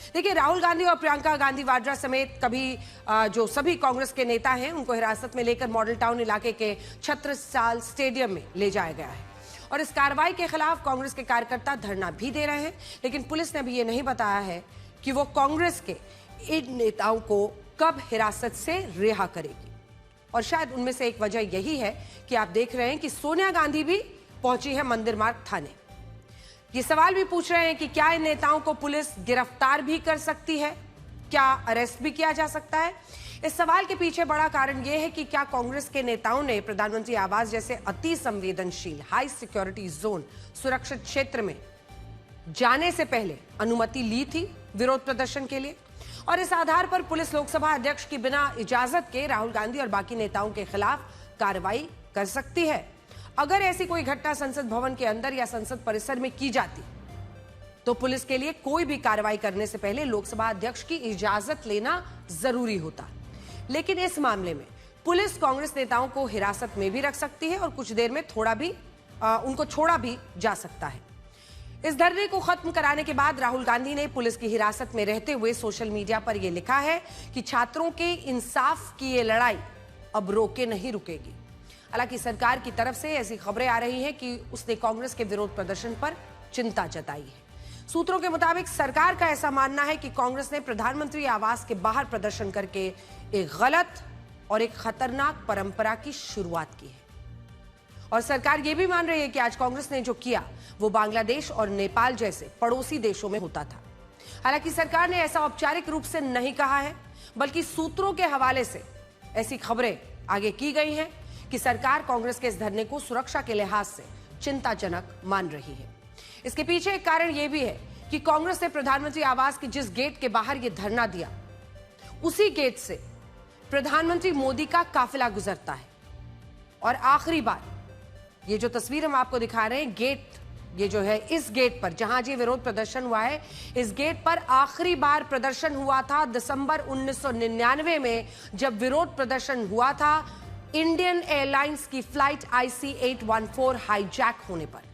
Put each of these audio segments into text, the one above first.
देखिए, राहुल गांधी और प्रियंका गांधी वाड्रा समेत जो सभी कांग्रेस के नेता हैं उनको हिरासत में लेकर मॉडल टाउन इलाके के छत्रसाल स्टेडियम में ले जाया गया है और इस कार्रवाई के खिलाफ कांग्रेस के कार्यकर्ता धरना भी दे रहे हैं। लेकिन पुलिस ने अभी ये नहीं बताया है कि वो कांग्रेस के इन नेताओं को कब हिरासत से रिहा करेगी। और शायद उनमें से एक वजह यही है कि आप देख रहे हैं कि सोनिया गांधी भी पहुंची है मंदिर मार्ग थाने। ये सवाल भी पूछ रहे हैं कि क्या इन नेताओं को पुलिस गिरफ्तार भी कर सकती है, क्या अरेस्ट भी किया जा सकता है। इस सवाल के पीछे बड़ा कारण यह है कि क्या कांग्रेस के नेताओं ने प्रधानमंत्री आवास जैसे अति संवेदनशील हाई सिक्योरिटी जोन सुरक्षित क्षेत्र में जाने से पहले अनुमति ली थी विरोध प्रदर्शन के लिए, और इस आधार पर पुलिस लोकसभा अध्यक्ष की बिना इजाजत के राहुल गांधी और बाकी नेताओं के खिलाफ कार्रवाई कर सकती है। अगर ऐसी कोई घटना संसद भवन के अंदर या संसद परिसर में की जाती तो पुलिस के लिए कोई भी कार्रवाई करने से पहले लोकसभा अध्यक्ष की इजाजत लेना जरूरी होता। लेकिन इस मामले में पुलिस कांग्रेस नेताओं को हिरासत में भी रख सकती है और कुछ देर में उनको छोड़ा भी जा सकता है। इस धरने को खत्म कराने के बाद राहुल गांधी ने पुलिस की हिरासत में रहते हुए सोशल मीडिया पर यह लिखा है कि छात्रों के इंसाफ की ये लड़ाई अब रोके नहीं रुकेगी। हालांकि सरकार की तरफ से ऐसी खबरें आ रही हैं कि उसने कांग्रेस के विरोध प्रदर्शन पर चिंता जताई है। सूत्रों के मुताबिक सरकार का ऐसा मानना है कि कांग्रेस ने प्रधानमंत्री आवास के बाहर प्रदर्शन करके एक गलत और एक खतरनाक परंपरा की शुरुआत की है। और सरकार यह भी मान रही है कि आज कांग्रेस ने जो किया वो बांग्लादेश और नेपाल जैसे पड़ोसी देशों में होता था। हालांकि सरकार ने ऐसा औपचारिक रूप से नहीं कहा है, बल्कि सूत्रों के हवाले से ऐसी खबरें आगे की गई हैं कि सरकार कांग्रेस के इस धरने को सुरक्षा के लिहाज से चिंताजनक मान रही है। इसके पीछे एक कारण यह भी है कि कांग्रेस ने प्रधानमंत्री आवास के जिस गेट के बाहर यह धरना दिया, उसी गेट से प्रधानमंत्री मोदी का काफिला गुजरता है। और आखिरी बार ये जो तस्वीर हम आपको दिखा रहे हैं, ये जो है इस गेट पर जहां ये विरोध प्रदर्शन हुआ है, इस गेट पर आखिरी बार प्रदर्शन हुआ था दिसंबर 1999 में, जब विरोध प्रदर्शन हुआ था इंडियन एयरलाइंस की फ्लाइट IC 814 हाईजैक होने पर।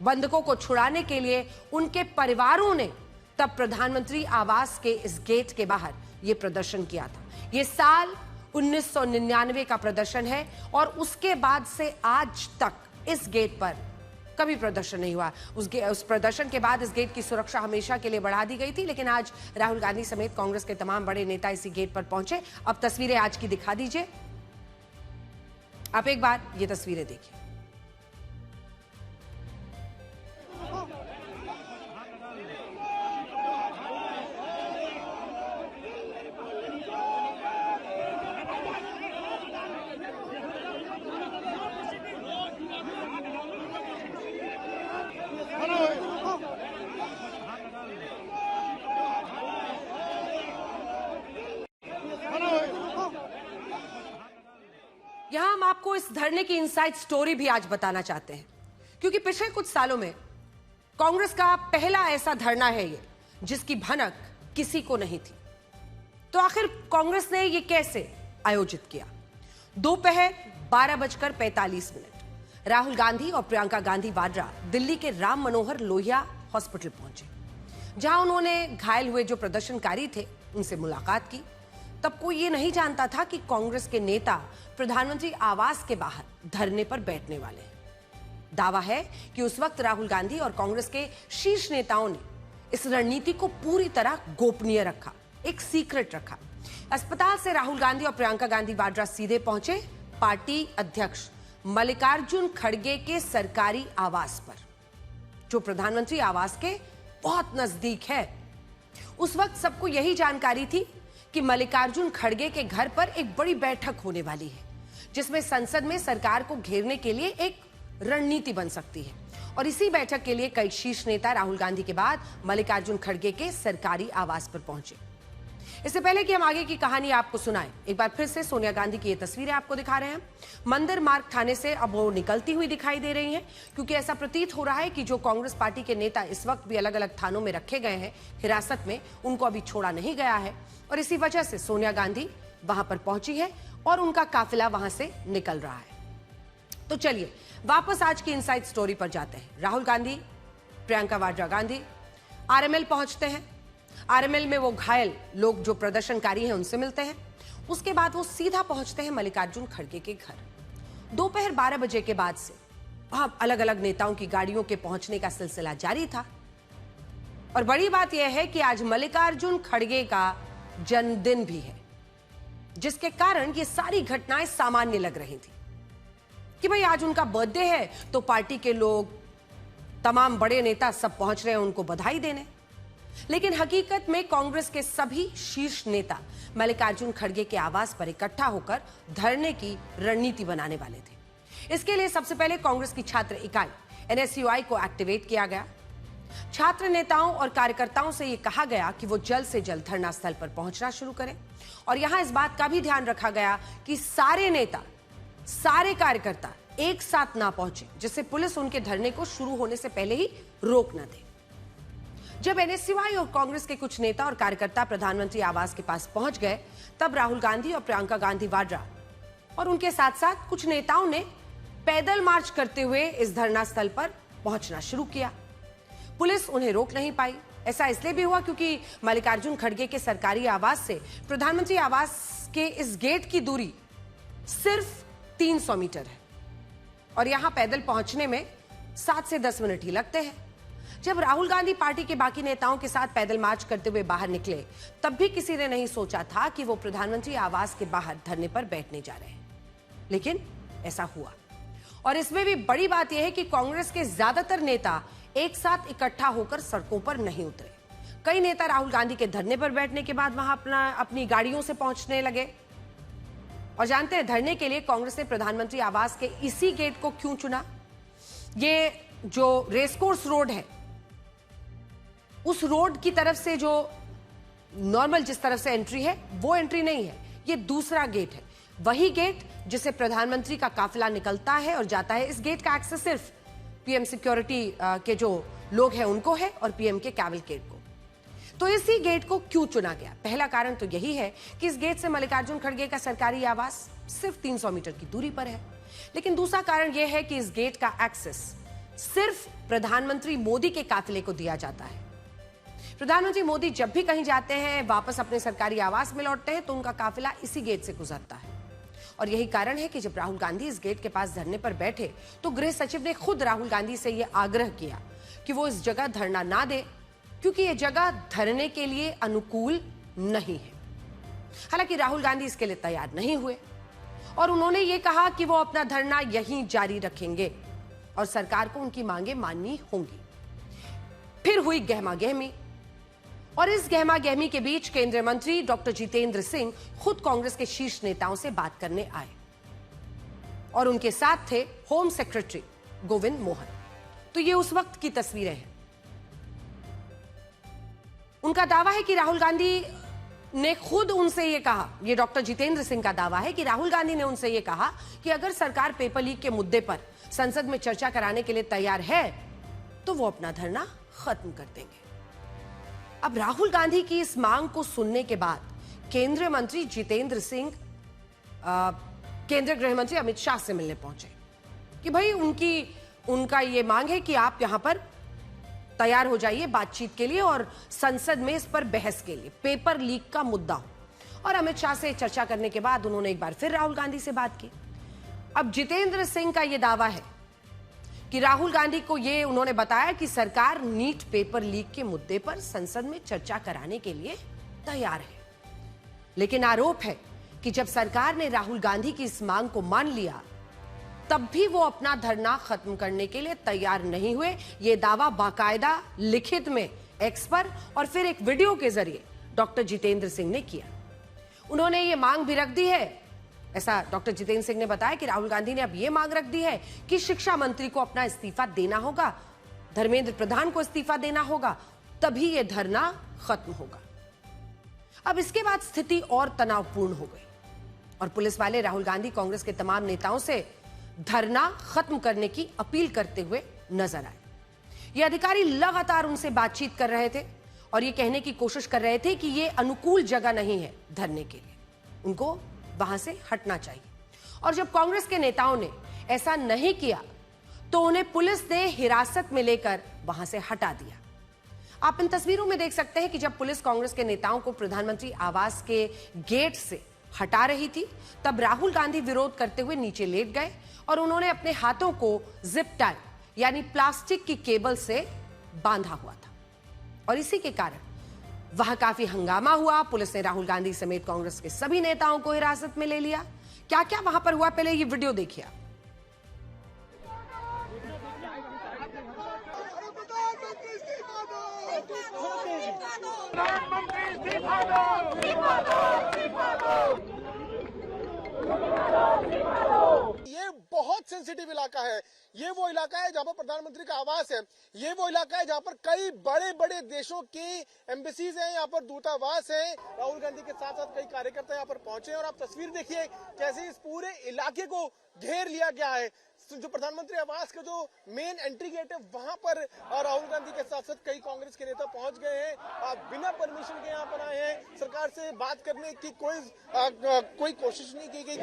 बंधकों को छुड़ाने के लिए उनके परिवारों ने तब प्रधानमंत्री आवास के इस गेट के बाहर यह प्रदर्शन किया था। यह साल 1999 का प्रदर्शन है और उसके बाद से आज तक इस गेट पर कभी प्रदर्शन नहीं हुआ। उस प्रदर्शन के बाद इस गेट की सुरक्षा हमेशा के लिए बढ़ा दी गई थी। लेकिन आज राहुल गांधी समेत कांग्रेस के तमाम बड़े नेता इसी गेट पर पहुंचे। अब तस्वीरें आज की दिखा दीजिए, आप एक बार ये तस्वीरें देखिए। यहां हम आपको इस धरने की इनसाइड स्टोरी भी आज बताना चाहते हैं, क्योंकि पिछले कुछ सालों में कांग्रेस का पहला ऐसा धरना है ये जिसकी भनक किसी को नहीं थी। तो आखिर कांग्रेस ने ये कैसे आयोजित किया? दोपहर 12:45 राहुल गांधी और प्रियंका गांधी वाड्रा दिल्ली के राम मनोहर लोहिया हॉस्पिटल पहुंचे, जहां उन्होंने घायल हुए जो प्रदर्शनकारी थे उनसे मुलाकात की। तब कोई ये नहीं जानता था कि कांग्रेस के नेता प्रधानमंत्री आवास के बाहर धरने पर बैठने वाले हैं। दावा है कि उस वक्त राहुल गांधी और कांग्रेस के शीर्ष नेताओं ने इस रणनीति को पूरी तरह गोपनीय रखा, एक सीक्रेट रखा। अस्पताल से राहुल गांधी और प्रियंका गांधी वाड्रा सीधे पहुंचे पार्टी अध्यक्ष मल्लिकार्जुन खड़गे के सरकारी आवास पर, जो प्रधानमंत्री आवास के बहुत नजदीक है। उस वक्त सबको यही जानकारी थी कि मल्लिकार्जुन खड़गे के घर पर एक बड़ी बैठक होने वाली है, जिसमें संसद में सरकार को घेरने के लिए एक रणनीति बन सकती है। और इसी बैठक के लिए कई शीर्ष नेता राहुल गांधी के बाद मल्लिकार्जुन खड़गे के सरकारी आवास पर पहुंचे। इससे पहले कि हम आगे की कहानी आपको सुनाएं, एक बार फिर से सोनिया गांधी की ये तस्वीरें आपको दिखा रहे हैं। मंदिर मार्ग थाने से अब वो निकलती हुई दिखाई दे रही हैं, क्योंकि ऐसा प्रतीत हो रहा है कि जो कांग्रेस पार्टी के नेता इस वक्त भी अलग अलग थानों में रखे गए हैं हिरासत में, उनको अभी छोड़ा नहीं गया है। और इसी वजह से सोनिया गांधी वहां पर पहुंची है और उनका काफिला वहां से निकल रहा है। तो चलिए वापस आज की इनसाइड स्टोरी पर जाते हैं। राहुल गांधी, प्रियंका वाड्रा गांधी RML पहुंचते हैं। आरएमएल में वो घायल लोग जो प्रदर्शनकारी हैं उनसे मिलते हैं। उसके बाद वो सीधा पहुंचते हैं मल्लिकार्जुन खड़गे के घर। दोपहर 12 बजे के बाद से वहां अलग अलग नेताओं की गाड़ियों के पहुंचने का सिलसिला जारी था। और बड़ी बात यह है कि आज मल्लिकार्जुन खड़गे का जन्मदिन भी है, जिसके कारण ये सारी घटनाएं सामान्य लग रही थी कि भाई आज उनका बर्थडे है तो पार्टी के लोग, तमाम बड़े नेता सब पहुंच रहे हैं उनको बधाई देने। लेकिन हकीकत में कांग्रेस के सभी शीर्ष नेता मल्लिकार्जुन खड़गे के आवास पर इकट्ठा होकर धरने की रणनीति बनाने वाले थे। इसके लिए सबसे पहले कांग्रेस की छात्र इकाई एनएसयूआई को एक्टिवेट किया गया। छात्र नेताओं और कार्यकर्ताओं से यह कहा गया कि वो जल्द से जल्द धरना स्थल पर पहुंचना शुरू करें। और यहां इस बात का भी ध्यान रखा गया कि सारे नेता, सारे कार्यकर्ता एक साथ ना पहुंचे, जिससे पुलिस उनके धरने को शुरू होने से पहले ही रोक न दे। जब एनएसयूआई और कांग्रेस के कुछ नेता और कार्यकर्ता प्रधानमंत्री आवास के पास पहुंच गए, तब राहुल गांधी और प्रियंका गांधी वाड्रा और उनके साथ साथ कुछ नेताओं ने पैदल मार्च करते हुए इस धरना स्थल पर पहुंचना शुरू किया। पुलिस उन्हें रोक नहीं पाई। ऐसा इसलिए भी हुआ क्योंकि मल्लिकार्जुन खड़गे के सरकारी आवास से प्रधानमंत्री आवास के इस गेट की दूरी सिर्फ 300 मीटर है और यहां पैदल पहुंचने में 7 से 10 मिनट ही लगते हैं। जब राहुल गांधी पार्टी के बाकी नेताओं के साथ पैदल मार्च करते हुए बाहर निकले, तब भी किसी ने नहीं सोचा था कि वो प्रधानमंत्री आवास के बाहर धरने पर बैठने जा रहे हैं। लेकिन ऐसा हुआ। और इसमें भी बड़ी बात यह है कि कांग्रेस के ज्यादातर नेता एक साथ इकट्ठा होकर सड़कों पर नहीं उतरे। कई नेता राहुल गांधी के धरने पर बैठने के बाद वहां अपनी गाड़ियों से पहुंचने लगे। और जानते हैं धरने के लिए कांग्रेस ने प्रधानमंत्री आवास के इसी गेट को क्यों चुना? ये जो रेसकोर्स रोड है, उस रोड की तरफ से जो नॉर्मल जिस तरफ से एंट्री है, वो एंट्री नहीं है, ये दूसरा गेट है। वही गेट जिसे प्रधानमंत्री का काफिला निकलता है और जाता है। इस गेट का एक्सेस सिर्फ पीएम सिक्योरिटी के जो लोग हैं उनको है और पीएम के कैवलकेड को। तो इसी गेट को क्यों चुना गया? पहला कारण तो यही है कि इस गेट से मल्लिकार्जुन खड़गे का सरकारी आवास सिर्फ 300 मीटर की दूरी पर है। लेकिन दूसरा कारण यह है कि इस गेट का एक्सेस सिर्फ प्रधानमंत्री मोदी के काफिले को दिया जाता है। प्रधानमंत्री मोदी जब भी कहीं जाते हैं, वापस अपने सरकारी आवास में लौटते हैं, तो उनका काफिला इसी गेट से गुजरता है। और यही कारण है कि जब राहुल गांधी इस गेट के पास धरने पर बैठे, तो गृह सचिव ने खुद राहुल गांधी से यह आग्रह किया कि वो इस जगह धरना ना दे, क्योंकि यह जगह धरने के लिए अनुकूल नहीं है। हालांकि राहुल गांधी इसके लिए तैयार नहीं हुए और उन्होंने ये कहा कि वो अपना धरना यहीं जारी रखेंगे और सरकार को उनकी मांगे माननी होंगी। फिर हुई गहमागहमी और इस गहमागहमी के बीच केंद्रीय मंत्री डॉक्टर जितेंद्र सिंह खुद कांग्रेस के शीर्ष नेताओं से बात करने आए और उनके साथ थे होम सेक्रेटरी गोविंद मोहन। तो ये उस वक्त की तस्वीरें हैं। उनका दावा है कि राहुल गांधी ने खुद उनसे यह कहा, यह डॉक्टर जितेंद्र सिंह का दावा है कि राहुल गांधी ने उनसे यह कहा कि अगर सरकार पेपर लीक के मुद्दे पर संसद में चर्चा कराने के लिए तैयार है तो वो अपना धरना खत्म कर देंगे। अब राहुल गांधी की इस मांग को सुनने के बाद केंद्रीय मंत्री जितेंद्र सिंह केंद्रीय गृह मंत्री अमित शाह से मिलने पहुंचे कि भाई उनका ये मांग है कि आप यहां पर तैयार हो जाइए बातचीत के लिए और संसद में इस पर बहस के लिए, पेपर लीक का मुद्दा हो। और अमित शाह से चर्चा करने के बाद उन्होंने एक बार फिर राहुल गांधी से बात की। अब जितेंद्र सिंह का यह दावा है कि राहुल गांधी को यह उन्होंने बताया कि सरकार नीट पेपर लीक के मुद्दे पर संसद में चर्चा कराने के लिए तैयार है। लेकिन आरोप है कि जब सरकार ने राहुल गांधी की इस मांग को मान लिया, तब भी वो अपना धरना खत्म करने के लिए तैयार नहीं हुए। ये दावा बाकायदा लिखित में एक्स पर और फिर एक वीडियो के जरिए डॉक्टर जितेंद्र सिंह ने किया। उन्होंने ये मांग भी रख दी है, ऐसा डॉक्टर जितेंद्र सिंह ने बताया कि राहुल गांधी ने अब ये मांग रख दी है कि शिक्षा मंत्री को अपना इस्तीफा देना होगा, धर्मेंद्र प्रधान को इस्तीफा देना होगा, तभी यह धरना खत्म होगा। अब इसके बाद स्थिति और तनावपूर्ण हो गई और पुलिस वाले राहुल गांधी कांग्रेस के तमाम नेताओं से धरना खत्म करने की अपील करते हुए नजर आए। ये अधिकारी लगातार उनसे बातचीत कर रहे थे और ये कहने की कोशिश कर रहे थे कि ये अनुकूल जगह नहीं है धरने के लिए, उनको वहां से हटना चाहिए। और जब कांग्रेस के नेताओं ने ऐसा नहीं किया तो उन्हें पुलिस ने हिरासत में लेकर वहां से हटा दिया। आप इन तस्वीरों में देख सकते हैं कि जब पुलिस कांग्रेस के नेताओं को प्रधानमंत्री आवास के गेट से हटा रही थी, तब राहुल गांधी विरोध करते हुए नीचे लेट गए और उन्होंने अपने हाथों को जिप टाई यानी प्लास्टिक की केबल से बांधा हुआ था और इसी के कारण वहां काफी हंगामा हुआ। पुलिस ने राहुल गांधी समेत कांग्रेस के सभी नेताओं को हिरासत में ले लिया। क्या क्या वहां पर हुआ, पहले ये वीडियो देखिए। ये बहुत सेंसिटिव इलाका है। ये वो इलाका है जहां पर प्रधानमंत्री का आवास है। ये वो इलाका है जहां पर कई बड़े बड़े देशों की एम्बेसीज हैं, यहाँ पर दूतावास हैं। राहुल गांधी के साथ साथ कई कार्यकर्ता यहाँ पर पहुंचे हैं और आप तस्वीर देखिए कैसे इस पूरे इलाके को घेर लिया गया है। जो प्रधानमंत्री आवास का जो मेन एंट्री गेट है वहां पर राहुल गांधी के साथ साथ कई कांग्रेस के नेता पहुंच गए हैं। बिना परमिशन के यहाँ पर आए हैं। सरकार से बात करने की कोई कोशिश नहीं की गई।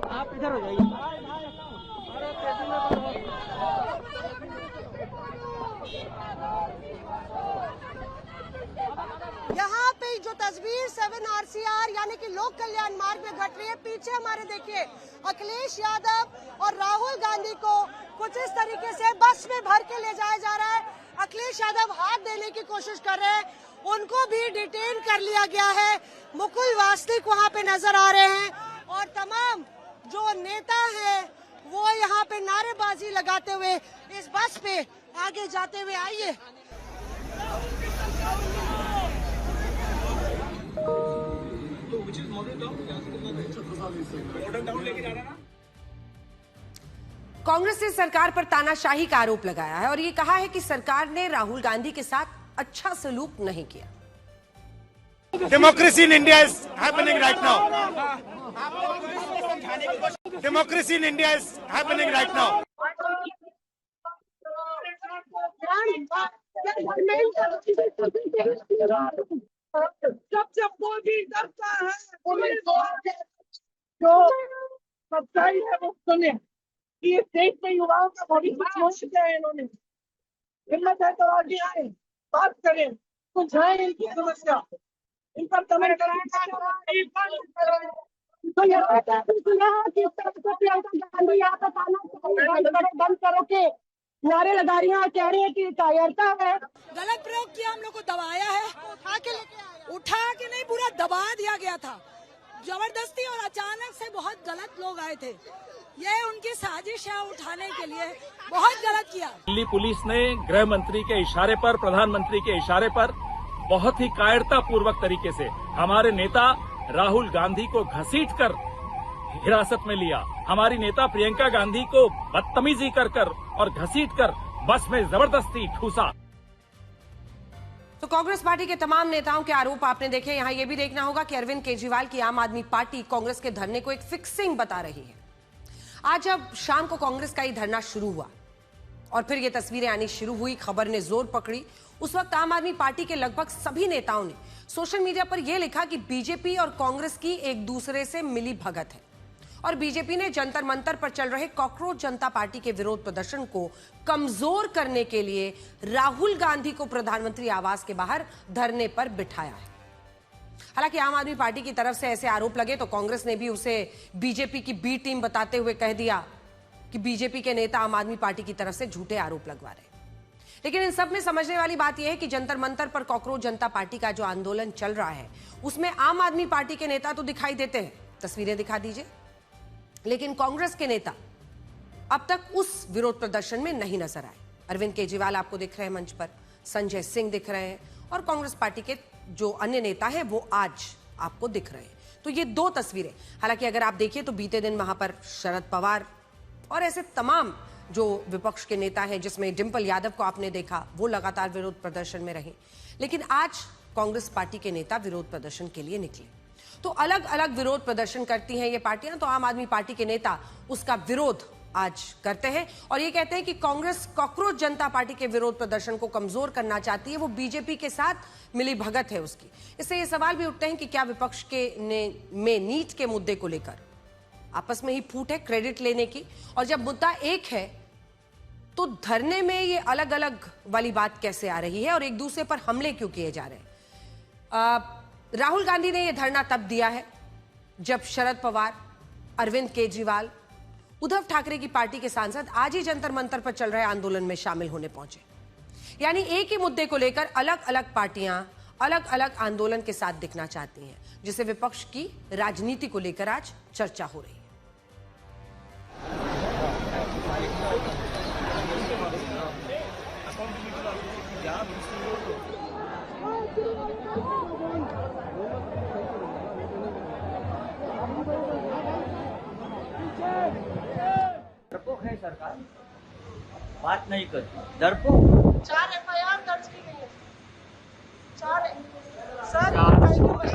आप इधर हो जाइए। यहाँ पे जो तस्वीर 7 RCR यानी कि लोक कल्याण मार्ग में घट रही है, पीछे हमारे देखिए अखिलेश यादव और राहुल गांधी को कुछ इस तरीके से बस में भर के ले जाया जा रहा है। अखिलेश यादव हाथ देने की कोशिश कर रहे हैं, उनको भी डिटेन कर लिया गया है। मुकुल वासनिक वहाँ पे नजर आ रहे हैं और तमाम जो नेता हैं वो यहाँ पे नारेबाजी लगाते हुए इस बस पे आगे जाते हुए। आइए कांग्रेस ने सरकार पर तानाशाही का आरोप लगाया है और ये कहा है कि सरकार ने राहुल गांधी के साथ अच्छा सलूक नहीं किया। Democracy in India is happening right now. Democracy in India is happening right now. जब मोदी डरता है पुलिस जो सच्चाई है वो सुने कि इस देश में युवाओं का भविष्य छोड़ दिया है। इन्होंने हिम्मत है तो आगे आए, बात करें, सुलझाएं इनकी समस्या, इन पर कमेंट बंद करो के नारे लगा रही हैं, कह रही है कि कायरता है। गलत प्रयोग किया, हम लोग को दबाया है, उठा के लेके आया। उठा के नहीं, पूरा दबा दिया गया था जबरदस्ती और अचानक से। बहुत गलत लोग आए थे, ये उनकी साजिश है उठाने के लिए, बहुत गलत किया। दिल्ली पुलिस ने गृह मंत्री के इशारे पर, प्रधानमंत्री के इशारे पर बहुत ही कायरता पूर्वक तरीके से हमारे नेता राहुल गांधी को घसीटकर हिरासत में लिया। हमारी नेता प्रियंका गांधी को बदतमीजी कर और घसीटकर बस में जबरदस्ती ठूसा। तो कांग्रेस पार्टी के तमाम नेताओं के आरोप आपने देखे। यहाँ ये भी देखना होगा कि अरविंद केजरीवाल की आम आदमी पार्टी कांग्रेस के धरने को एक फिक्सिंग बता रही है। आज जब शाम को कांग्रेस का ये धरना शुरू हुआ और फिर ये तस्वीरें आनी शुरू हुई, खबर ने जोर पकड़ी, उस वक्त आम आदमी पार्टी के लगभग सभी नेताओं ने सोशल मीडिया पर यह लिखा कि बीजेपी और कांग्रेस की एक दूसरे से मिली भगत है और बीजेपी ने जंतर मंतर पर चल रहे कॉकरोच जनता पार्टी के विरोध प्रदर्शन को कमजोर करने के लिए राहुल गांधी को प्रधानमंत्री आवास के बाहर धरने पर बिठाया है। हालांकि आम आदमी पार्टी की तरफ से ऐसे आरोप लगे तो कांग्रेस ने भी उसे बीजेपी की बी टीम बताते हुए कह दिया कि बीजेपी के नेता आम आदमी पार्टी की तरफ से झूठे आरोप लगवा रहे हैं। लेकिन इन सब में समझने वाली बात यह है कि जंतर मंतर पर कॉकरोच जनता पार्टी का जो आंदोलन चल रहा है उसमें आम आदमी पार्टी के नेता तो दिखाई देते हैं, तस्वीरें दिखा दीजिए, लेकिन कांग्रेस के नेता अब तक उस विरोध प्रदर्शन में नहीं नजर आए। अरविंद केजरीवाल आपको दिख रहे हैं मंच पर, संजय सिंह दिख रहे हैं और कांग्रेस पार्टी के जो अन्य नेता हैं वो आज आपको दिख रहे हैं। तो ये दो तस्वीरें, हालांकि अगर आप देखिए तो बीते दिन वहां पर शरद पवार और ऐसे तमाम जो विपक्ष के नेता हैं, जिसमें डिंपल यादव को आपने देखा, वो लगातार विरोध प्रदर्शन में रहे। लेकिन आज कांग्रेस पार्टी के नेता विरोध प्रदर्शन के लिए निकले। तो अलग अलग विरोध प्रदर्शन करती हैं ये पार्टियां, तो आम आदमी पार्टी के नेता उसका विरोध आज करते हैं और ये कहते हैं कि कांग्रेस कॉकरोच जनता पार्टी के विरोध प्रदर्शन को कमजोर करना चाहती है, वो बीजेपी के साथ मिली भगत है उसकी। इससे ये सवाल भी उठते हैं कि क्या विपक्ष में नीट के मुद्दे को लेकर आपस में ही फूट है क्रेडिट लेने की, और जब मुद्दा एक है तो धरने में ये अलग अलग वाली बात कैसे आ रही है और एक दूसरे पर हमले क्यों किए जा रहे हैं। राहुल गांधी ने यह धरना तब दिया है जब शरद पवार, अरविंद केजरीवाल, उद्धव ठाकरे की पार्टी के सांसद आज ही जंतर मंतर पर चल रहे आंदोलन में शामिल होने पहुंचे। यानी एक ही मुद्दे को लेकर अलग अलग पार्टियां अलग अलग आंदोलन के साथ दिखना चाहती हैं, जिसे विपक्ष की राजनीति को लेकर आज चर्चा हो रही है। डरपोक है सरकार, बात नहीं करती, डरपोक। 4 FIR दर्ज की गई है। 4 सर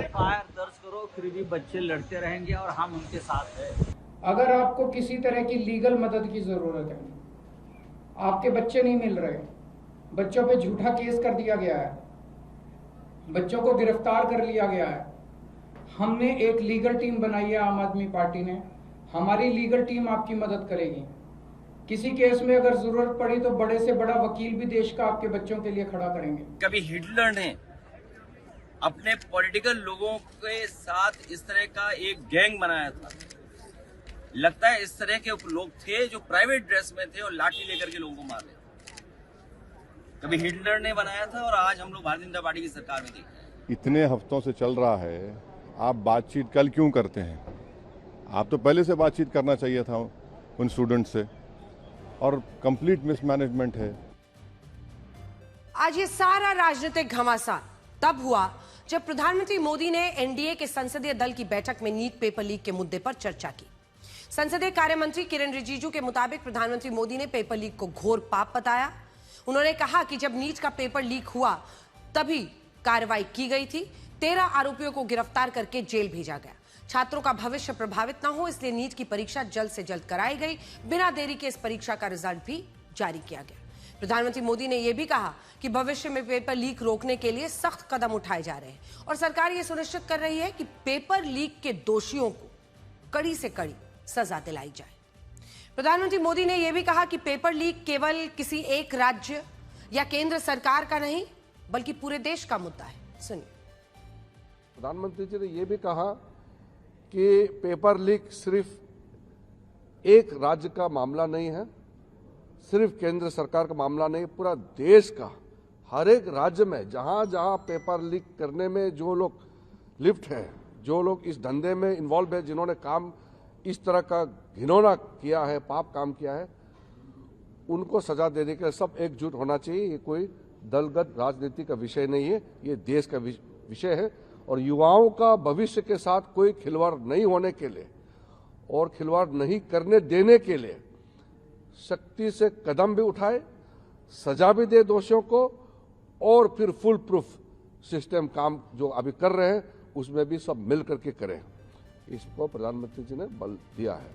FIR दर्ज करो, फिर भी बच्चे लड़ते रहेंगे और हम उनके साथ हैं। अगर आपको किसी तरह की लीगल मदद की जरूरत है, आपके बच्चे नहीं मिल रहे, बच्चों पे झूठा केस कर दिया गया है, बच्चों को गिरफ्तार कर लिया गया है, हमने एक लीगल टीम बनाई है आम आदमी पार्टी ने, हमारी लीगल टीम आपकी मदद करेगी। किसी केस में अगर जरूरत पड़ी तो बड़े से बड़ा वकील भी देश का आपके बच्चों के लिए खड़ा करेंगे। कभी हिटलर ने अपने पॉलिटिकल लोगों के साथ इस तरह का एक गैंग बनाया था। लगता है इस तरह के लोग थे जो प्राइवेट ड्रेस में थे और लाठी लेकर के लोगों को मार रहे थे। कभी हिटलर ने बनाया था और आज हम लोग भारतीय जनता पार्टी की सरकार में देख रहे हैं। इतने हफ्तों से चल रहा है, आप बातचीत कल क्यों करते हैं? आप तो पहले से बातचीत करना चाहिए था उन स्टूडेंट से, और कंप्लीट मिसमैनेजमेंट है। आज ये सारा राजनीतिक घमासान तब हुआ जब प्रधानमंत्री मोदी ने एनडीए के संसदीय दल की बैठक में नीट पेपर लीक के मुद्दे पर चर्चा की। संसदीय कार्य मंत्री किरेन रिजिजू के मुताबिक प्रधानमंत्री मोदी ने पेपर लीक को घोर पाप बताया। उन्होंने कहा कि जब नीट का पेपर लीक हुआ तभी कार्रवाई की गई थी, 13 आरोपियों को गिरफ्तार करके जेल भेजा गया। छात्रों का भविष्य प्रभावित न हो इसलिए नीट की परीक्षा जल्द से जल्द कराई गई। बिना देरी के इस परीक्षा का रिजल्ट भी जारी किया गया। प्रधानमंत्री मोदी ने यह भी कहा कि भविष्य में पेपर लीक रोकने के लिए सख्त कदम उठाए जा रहे हैं और सरकार यह सुनिश्चित कर रही है कि पेपर लीक के दोषियों को कड़ी से कड़ी सजा दिलाई जाए। प्रधानमंत्री मोदी ने यह भी कहा कि पेपर लीक केवल किसी एक राज्य या केंद्र सरकार का नहीं बल्कि पूरे देश का मुद्दा है। सुनिए। प्रधानमंत्री जी ने यह भी कहा कि पेपर लीक सिर्फ एक राज्य का मामला नहीं है, सिर्फ केंद्र सरकार का मामला नहीं, पूरा देश का हर एक राज्य में जहां जहां पेपर लीक करने में जो लोग लिप्त हैं, जो लोग इस धंधे में इन्वॉल्व है, जिन्होंने काम इस तरह का घिनौना किया है, पाप काम किया है, उनको सजा देने के लिए सब एकजुट होना चाहिए। ये कोई दलगत राजनीति का विषय नहीं है, ये देश का विषय है और युवाओं का भविष्य के साथ कोई खिलवाड़ नहीं होने के लिए और खिलवाड़ नहीं करने देने के लिए सख्ती से कदम भी उठाए, सजा भी दे दोषियों को और फिर फुल प्रूफ सिस्टम काम जो अभी कर रहे हैं उसमें भी सब मिल करके करें। इसको प्रधानमंत्री जी ने बल दिया है।